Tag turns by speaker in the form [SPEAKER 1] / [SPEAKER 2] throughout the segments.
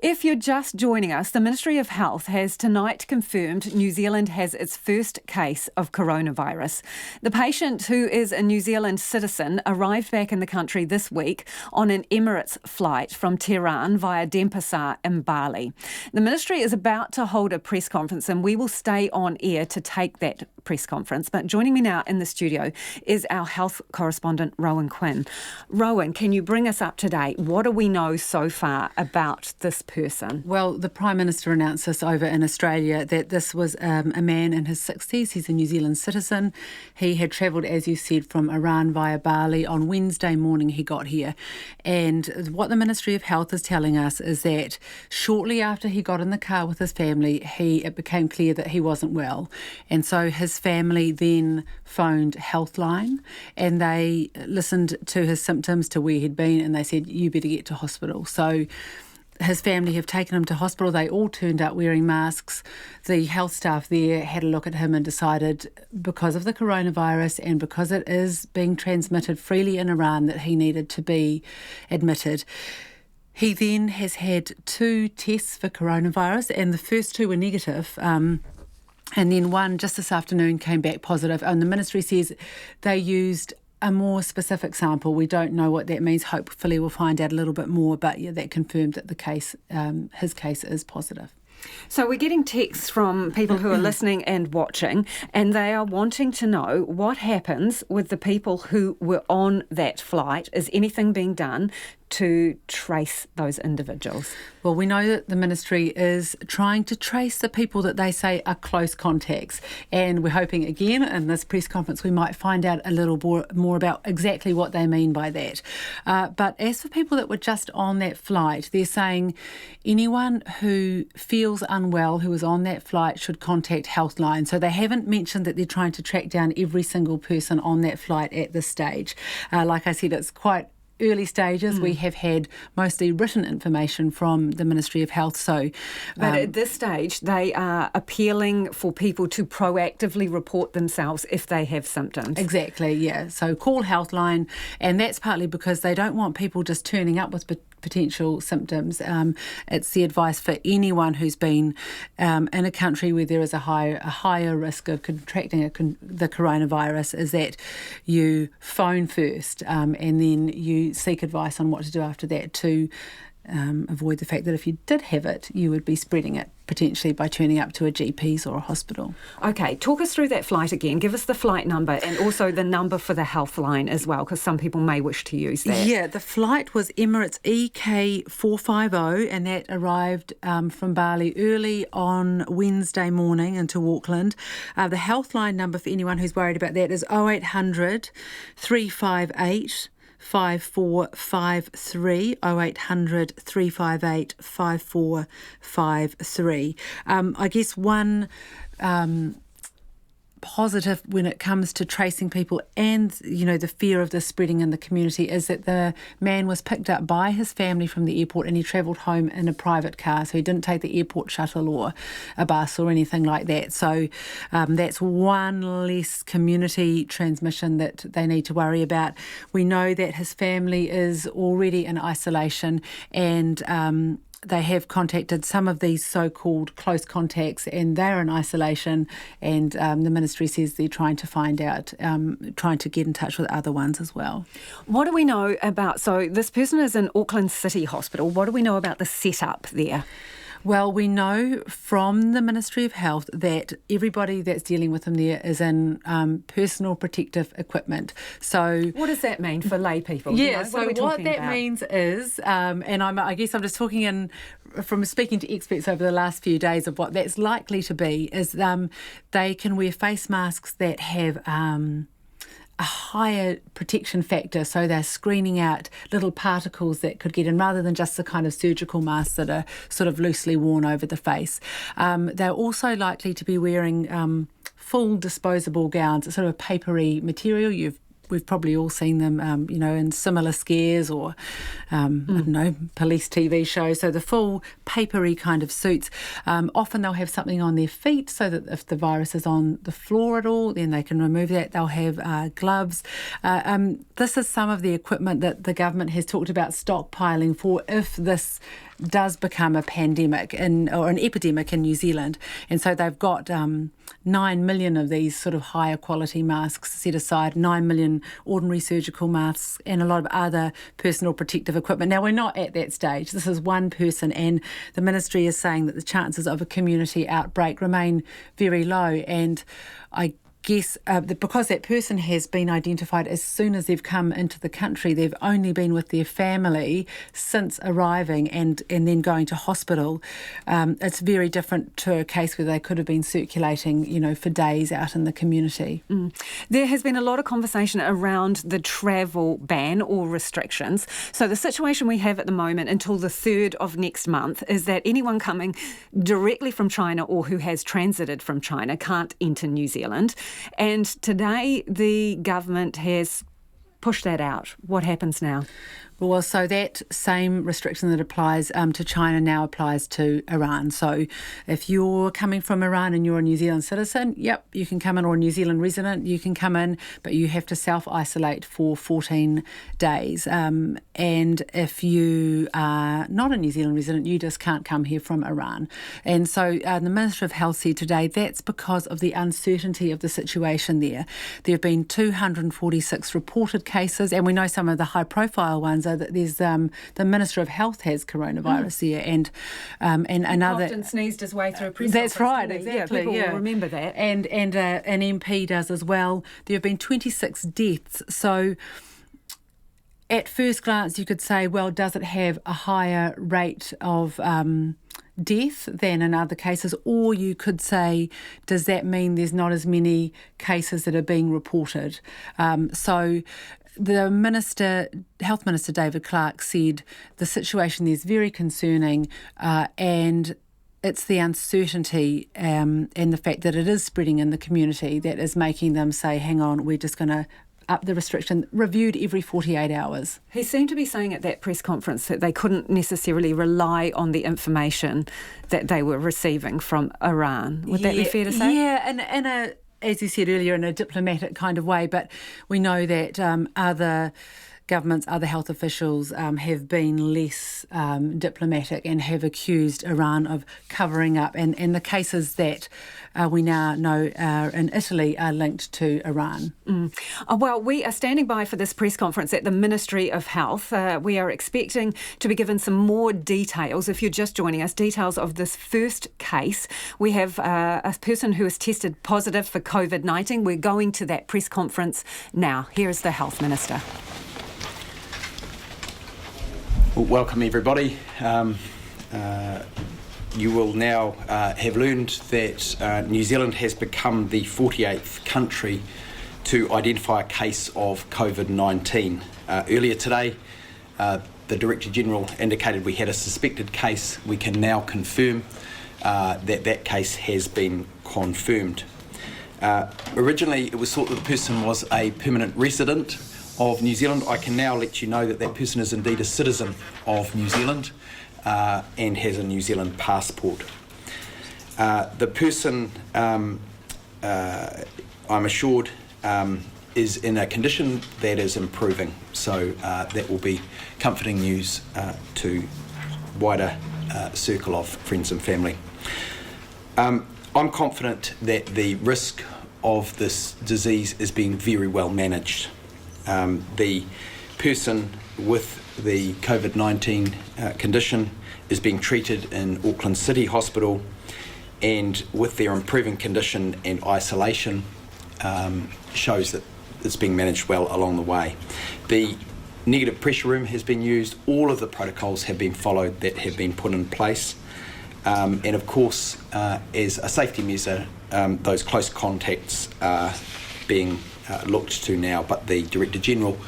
[SPEAKER 1] If you're just joining us, the Ministry of Health has tonight confirmed New Zealand has its first case of coronavirus. The patient, who is a New Zealand citizen, arrived back in the country this week on an Emirates flight from Tehran via Denpasar in Bali. The Ministry is about to hold a press conference and we will stay on air to take that press conference. But joining me now in the studio is our health correspondent, Rowan Quinn. Rowan, can you bring us up to date? What do we know so far about this person?
[SPEAKER 2] Well, the Prime Minister announced this over in Australia, that this was a man in his 60s. He's a New Zealand citizen. He had travelled, as you said, from Iran via Bali. On Wednesday morning he got here. And what the Ministry of Health is telling us is that shortly after he got in the car with his family, it became clear that he wasn't well. And so his family then phoned Healthline and they listened to his symptoms, to where he'd been, and they said, you better get to hospital. So his family have taken him to hospital. They all turned up wearing masks. The health staff there had a look at him and decided, because of the coronavirus and because it is being transmitted freely in Iran, that he needed to be admitted. He then has had 2 tests for coronavirus, and the first 2 were negative. And then one just this afternoon came back positive. And the ministry says they used a more specific sample. We don't know what that means. Hopefully we'll find out a little bit more. But yeah, that confirmed that the case, his case is positive.
[SPEAKER 1] So we're getting texts from people who are listening and watching, and they are wanting to know what happens with the people who were on that flight. Is anything being done to trace those individuals?
[SPEAKER 2] Well, we know that the ministry is trying to trace the people that they say are close contacts, and we're hoping again in this press conference we might find out a little more about exactly what they mean by that. But as for people that were just on that flight, they're saying anyone who feels unwell who is on that flight should contact Healthline. So they haven't mentioned that they're trying to track down every single person on that flight at this stage. Like I said, it's quite early stages. We have had mostly written information from the Ministry of Health.
[SPEAKER 1] But at this stage, they are appealing for people to proactively report themselves if they have symptoms.
[SPEAKER 2] Exactly, yeah. So call Healthline, and that's partly because they don't want people just turning up with potential symptoms. It's the advice for anyone who's been in a country where there is a higher risk of contracting the coronavirus, is that you phone first and then you seek advice on what to do after that to avoid the fact that if you did have it, you would be spreading it potentially by turning up to a GP's or a hospital.
[SPEAKER 1] Okay, talk us through that flight again. Give us the flight number and also the number for the Healthline as well, because some people may wish to use that.
[SPEAKER 2] Yeah, the flight was Emirates EK450 and that arrived from Bali early on Wednesday morning into Auckland. The Healthline number for anyone who's worried about that is 0800 358 5453, 0800 358 5453. I guess one positive when it comes to tracing people and, you know, the fear of this spreading in the community is that the man was picked up by his family from the airport and he travelled home in a private car, so he didn't take the airport shuttle or a bus or anything like that. So that's one less community transmission that they need to worry about. We know that his family is already in isolation and they have contacted some of these so-called close contacts and they're in isolation, and the ministry says they're trying to find out, trying to get in touch with other ones as well.
[SPEAKER 1] What do we know about, so this person is in Auckland City Hospital, what do we know about the setup there?
[SPEAKER 2] Well, we know from the Ministry of Health that everybody that's dealing with them there is in personal protective equipment. So
[SPEAKER 1] what does that mean for lay people?
[SPEAKER 2] Yeah,
[SPEAKER 1] you know,
[SPEAKER 2] what that means is, and I guess I'm just talking from speaking to experts over the last few days of what that's likely to be, is they can wear face masks that have a higher protection factor, so they're screening out little particles that could get in rather than just the kind of surgical masks that are sort of loosely worn over the face. They're also likely to be wearing full disposable gowns. It's sort of a papery material. We've probably all seen them, in similar scares or, I don't know, police TV shows. So the full papery kind of suits. Often they'll have something on their feet so that if the virus is on the floor at all, then they can remove that. They'll have gloves. This is some of the equipment that the government has talked about stockpiling for if this does become a pandemic or an epidemic in New Zealand. And so they've got 9 million of these sort of higher quality masks set aside, 9 million ordinary surgical masks, and a lot of other personal protective equipment. Now, we're not at that stage. This is one person, and the ministry is saying that the chances of a community outbreak remain very low. And I guess because that person has been identified as soon as they've come into the country, they've only been with their family since arriving and then going to hospital. It's very different to a case where they could have been circulating, for days out in the community.
[SPEAKER 1] There has been a lot of conversation around the travel ban or restrictions. So the situation we have at the moment until the 3rd of next month is that anyone coming directly from China or who has transited from China can't enter New Zealand. And today the government has pushed that out. What happens now?
[SPEAKER 2] Well, so that same restriction that applies to China now applies to Iran. So if you're coming from Iran and you're a New Zealand citizen, yep, you can come in, or a New Zealand resident, you can come in, but you have to self-isolate for 14 days. And if you are not a New Zealand resident, you just can't come here from Iran. And so the Minister of Health said today that's because of the uncertainty of the situation there. There have been 246 reported cases, and we know some of the high-profile ones are that there's the Minister of Health has coronavirus there, and another
[SPEAKER 1] often sneezed his way through a press
[SPEAKER 2] That's right,
[SPEAKER 1] conference,
[SPEAKER 2] exactly.
[SPEAKER 1] People will remember that.
[SPEAKER 2] And an MP does as well. There have been 26 deaths. So at first glance, you could say, well, does it have a higher rate of death than in other cases? Or you could say, does that mean there's not as many cases that are being reported? So the Health Minister David Clark said the situation there is very concerning, and it's the uncertainty and the fact that it is spreading in the community that is making them say, hang on, we're just going to up the restriction, reviewed every 48 hours.
[SPEAKER 1] He seemed to be saying at that press conference that they couldn't necessarily rely on the information that they were receiving from Iran. Would that be fair to say?
[SPEAKER 2] Yeah, and as you said earlier, in a diplomatic kind of way, but we know that other governments, other health officials have been less diplomatic and have accused Iran of covering up. And the cases that we now know are in Italy are linked to Iran.
[SPEAKER 1] Well, we are standing by for this press conference at the Ministry of Health. We are expecting to be given some more details. If you're just joining us, details of this first case. We have a person who has tested positive for COVID-19. We're going to that press conference now. Here is the Health Minister.
[SPEAKER 3] Well, welcome everybody. You will now have learned that New Zealand has become the 48th country to identify a case of COVID-19. Earlier today, the Director General indicated we had a suspected case. We can now confirm that case has been confirmed. Originally, it was thought that the person was a permanent resident of New Zealand. I can now let you know that that person is indeed a citizen of New Zealand and has a New Zealand passport. The person, I'm assured, is in a condition that is improving, so that will be comforting news to wider circle of friends and family. I'm confident that the risk of this disease is being very well managed. The person with the COVID-19 condition is being treated in Auckland City Hospital, and with their improving condition and isolation shows that it's being managed well along the way. The negative pressure room has been used. All of the protocols have been followed that have been put in place. And of course, as a safety measure, those close contacts are being looked to now, but the Director General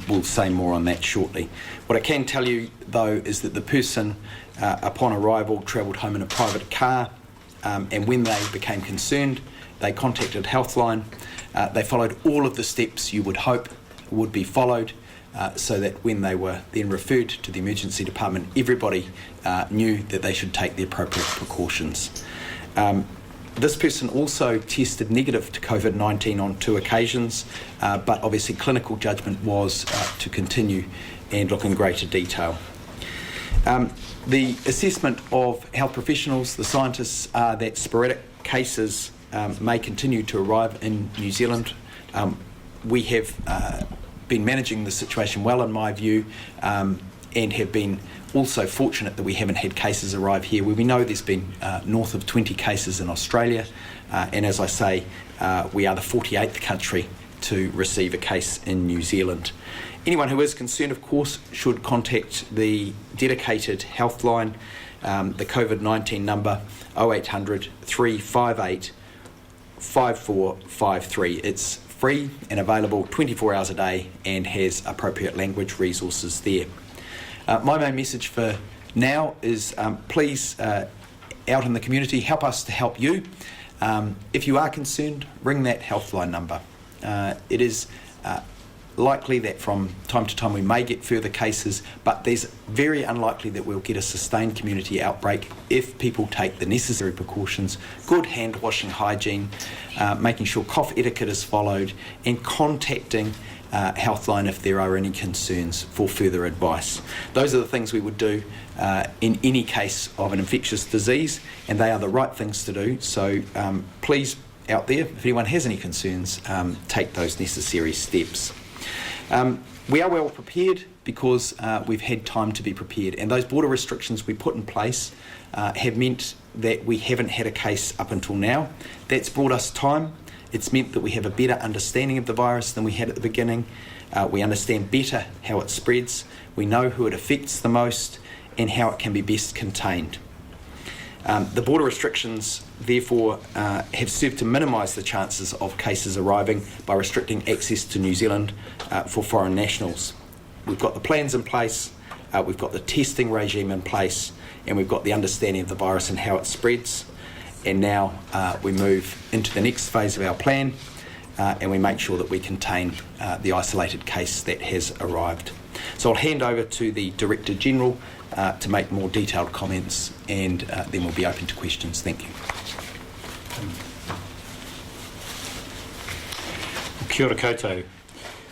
[SPEAKER 3] will say more on that shortly. What I can tell you, though, is that the person, upon arrival, travelled home in a private car, and when they became concerned, they contacted Healthline. They followed all of the steps you would hope would be followed, so that when they were then referred to the emergency department, everybody knew that they should take the appropriate precautions. This person also tested negative to COVID-19 on 2 occasions, but obviously clinical judgment was to continue and look in greater detail. The assessment of health professionals, the scientists, are that sporadic cases may continue to arrive in New Zealand. We have been managing the situation well, in my view, and have been also fortunate that we haven't had cases arrive here, where we know there's been north of 20 cases in Australia, and as I say, we are the 48th country to receive a case in New Zealand. Anyone who is concerned, of course, should contact the dedicated health line, the COVID-19 number 0800 358 5453. It's free and available 24 hours a day and has appropriate language resources there. My main message for now is please, out in the community, help us to help you. If you are concerned, ring that healthline number. It is likely that from time to time we may get further cases, but there's very unlikely that we'll get a sustained community outbreak if people take the necessary precautions, good hand washing hygiene, making sure cough etiquette is followed, and contacting Healthline if there are any concerns for further advice. Those are the things we would do in any case of an infectious disease, and they are the right things to do. So please, out there, if anyone has any concerns, take those necessary steps. We are well prepared because we've had time to be prepared, and those border restrictions we put in place have meant that we haven't had a case up until now. That's brought us time. It's meant that we have a better understanding of the virus than we had at the beginning. We understand better how it spreads. We know who it affects the most and how it can be best contained. The border restrictions, therefore, have served to minimise the chances of cases arriving by restricting access to New Zealand for foreign nationals. We've got the plans in place, we've got the testing regime in place, and we've got the understanding of the virus and how it spreads. And now we move into the next phase of our plan, and we make sure that we contain the isolated case that has arrived. So I'll hand over to the Director General to make more detailed comments, and then we'll be open to questions. Thank you.
[SPEAKER 4] Kia ora koutou.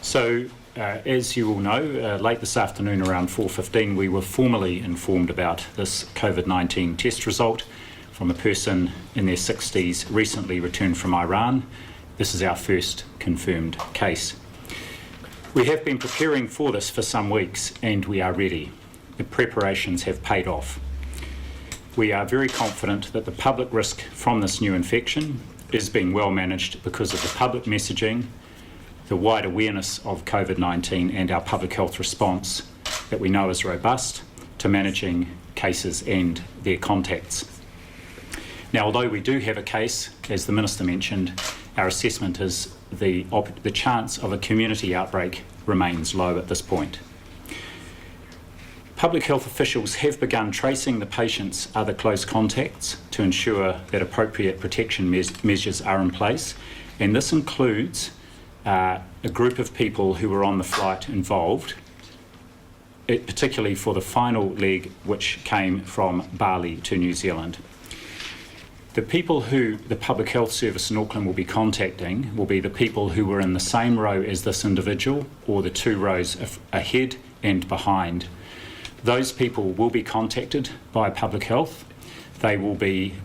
[SPEAKER 4] So, as you all know, late this afternoon around 4:15 we were formally informed about this COVID-19 test result from a person in their 60s recently returned from Iran. This is our first confirmed case. We have been preparing for this for some weeks, and we are ready. The preparations have paid off. We are very confident that the public risk from this new infection is being well managed because of the public messaging, the wide awareness of COVID-19 and our public health response that we know is robust to managing cases and their contacts. Now, although we do have a case, as the Minister mentioned, our assessment is the chance of a community outbreak remains low at this point. Public health officials have begun tracing the patient's other close contacts to ensure that appropriate protection measures are in place, and this includes a group of people who were on the flight involved, particularly for the final leg which came from Bali to New Zealand. The people who the Public Health Service in Auckland will be contacting will be the people who were in the same row as this individual or the two rows ahead and behind. Those people will be contacted by Public Health. They will be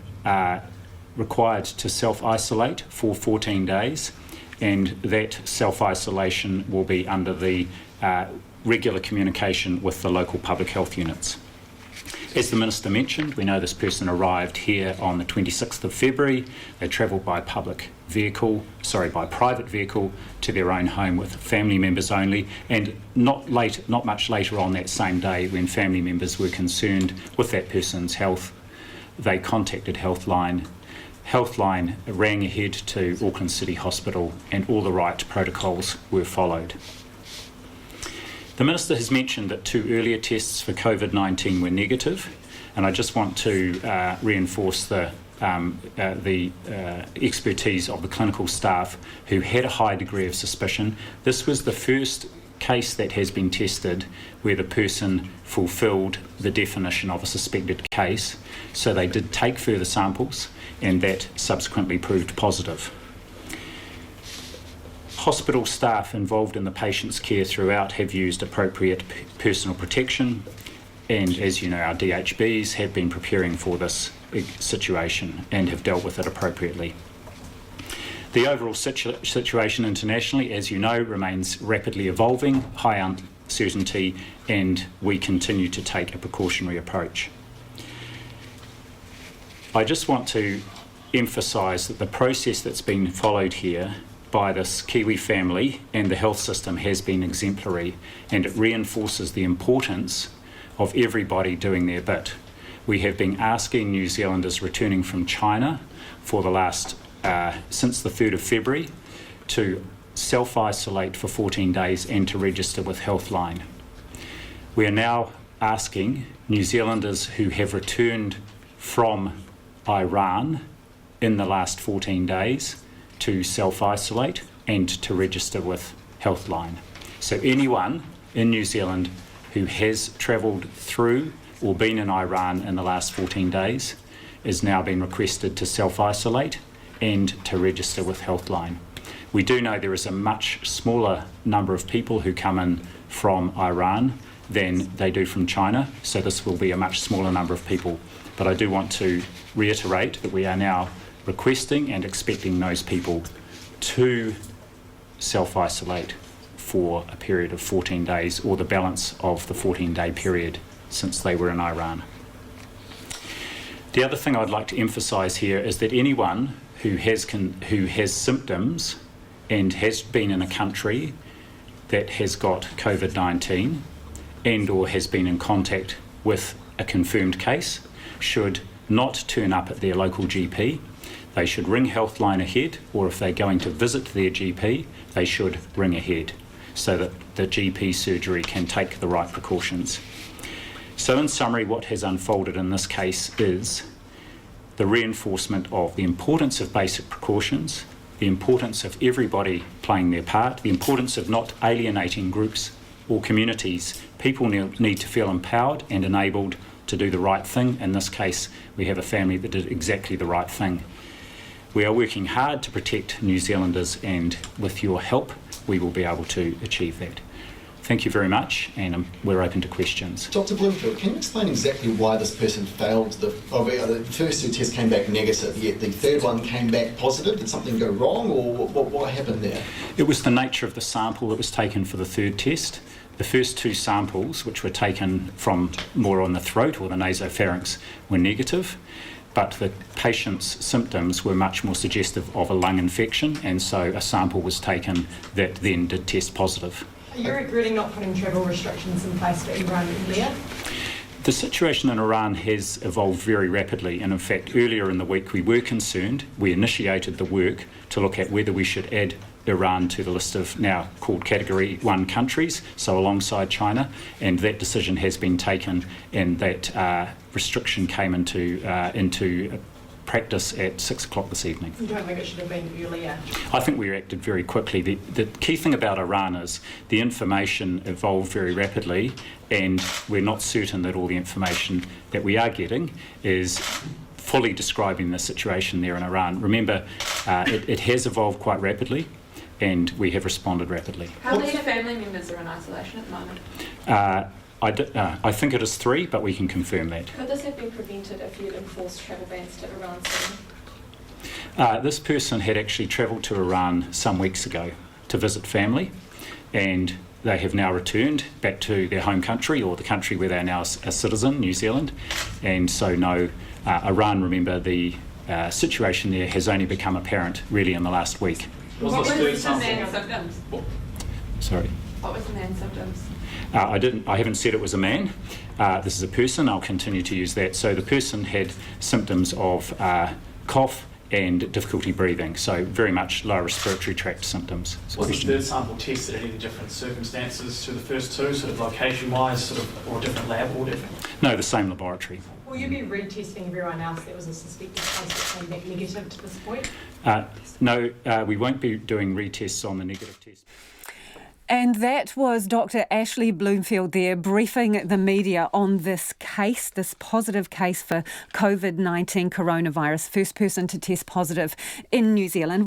[SPEAKER 4] required to self-isolate for 14 days, and that self-isolation will be under the regular communication with the local public health units. As the Minister mentioned, we know this person arrived here on the 26th of February. They travelled by private vehicle to their own home with family members only, and not much later on that same day, when family members were concerned with that person's health, they contacted Healthline. Healthline rang ahead to Auckland City Hospital, and all the right protocols were followed. The Minister has mentioned that 2 earlier tests for COVID-19 were negative, and I just want to reinforce the expertise of the clinical staff who had a high degree of suspicion. This was the first case that has been tested where the person fulfilled the definition of a suspected case, so they did take further samples, and that subsequently proved positive. Hospital staff involved in the patient's care throughout have used appropriate personal protection, And as you know, our DHBs have been preparing for this situation and have dealt with it appropriately. The overall situation internationally, as you know, remains rapidly evolving, high uncertainty, and we continue to take a precautionary approach. I just want to emphasise that the process that's been followed here by this Kiwi family and the health system has been exemplary, and it reinforces the importance of everybody doing their bit. We have been asking New Zealanders returning from China for the last, since the 3rd of February, to self-isolate for 14 days and to register with Healthline. We are now asking New Zealanders who have returned from Iran in the last 14 days to self-isolate and to register with Healthline. So anyone in New Zealand who has travelled through or been in Iran in the last 14 days is now being requested to self-isolate and to register with Healthline. We do know there is a much smaller number of people who come in from Iran than they do from China, so this will be a much smaller number of people. But I do want to reiterate that we are now requesting and expecting those people to self-isolate for a period of 14 days or the balance of the 14-day period since they were in Iran. The other thing I'd like to emphasise here is that anyone who has symptoms and has been in a country that has got COVID-19 and or has been in contact with a confirmed case should not turn up at their local GP. They should ring Healthline ahead, or if they're going to visit their GP, they should ring ahead so that the GP surgery can take the right precautions. So in summary, what has unfolded in this case is the reinforcement of the importance of basic precautions, the importance of everybody playing their part, the importance of not alienating groups or communities. People need to feel empowered and enabled to do the right thing. In this case, we have a family that did exactly the right thing. We are working hard to protect New Zealanders, and with your help, we will be able to achieve that. Thank you very much, and we're open to questions.
[SPEAKER 5] Dr. Bloomfield, can you explain exactly why this person failed? The first 2 tests came back negative, yet the third one came back positive. Did something go wrong, or what happened there?
[SPEAKER 4] It was the nature of the sample that was taken for the third test. The first 2 samples, which were taken from more on the throat or the nasopharynx, were negative, but the patient's symptoms were much more suggestive of a lung infection, and so a sample was taken that then did test positive.
[SPEAKER 6] Are you regretting not putting travel restrictions in place for Iran earlier?
[SPEAKER 4] The situation in Iran has evolved very rapidly, and in fact earlier in the week we were concerned. We initiated the work to look at whether we should add Iran to the list of now called Category 1 countries, so alongside China, and that decision has been taken, and that restriction came into practice at 6 o'clock this evening.
[SPEAKER 6] You don't think it should have been earlier?
[SPEAKER 4] I think we reacted very quickly. The key thing about Iran is the information evolved very rapidly, and we're not certain that all the information that we are getting is fully describing the situation there in Iran. Remember, it has evolved quite rapidly, and we have responded rapidly.
[SPEAKER 7] How many family members are in isolation at the moment?
[SPEAKER 4] I think it is 3, but we can confirm that.
[SPEAKER 7] Could this have been prevented if you had enforced travel bans to Iran soon?
[SPEAKER 4] This person had actually travelled to Iran some weeks ago to visit family, and they have now returned back to their home country, or the country where they are now a citizen, New Zealand. And so no, Iran, remember, the situation there has only become apparent really in the last week.
[SPEAKER 7] What was the man's symptoms?
[SPEAKER 4] Sorry?
[SPEAKER 7] What was the man's symptoms?
[SPEAKER 4] I haven't said it was a man. This is a person. I'll continue to use that. So the person had symptoms of cough and difficulty breathing, so very much lower respiratory tract symptoms.
[SPEAKER 8] Was the third sample tested at any different circumstances to the first 2, sort of location-wise, or a different lab, or different?
[SPEAKER 4] No, the same laboratory.
[SPEAKER 6] Will you be retesting everyone else that was a suspected case that came back negative to this point?
[SPEAKER 4] No, we won't be doing retests on the negative test.
[SPEAKER 1] And that was Dr. Ashley Bloomfield there briefing the media on this case, this positive case for COVID-19 coronavirus, first person to test positive in New Zealand.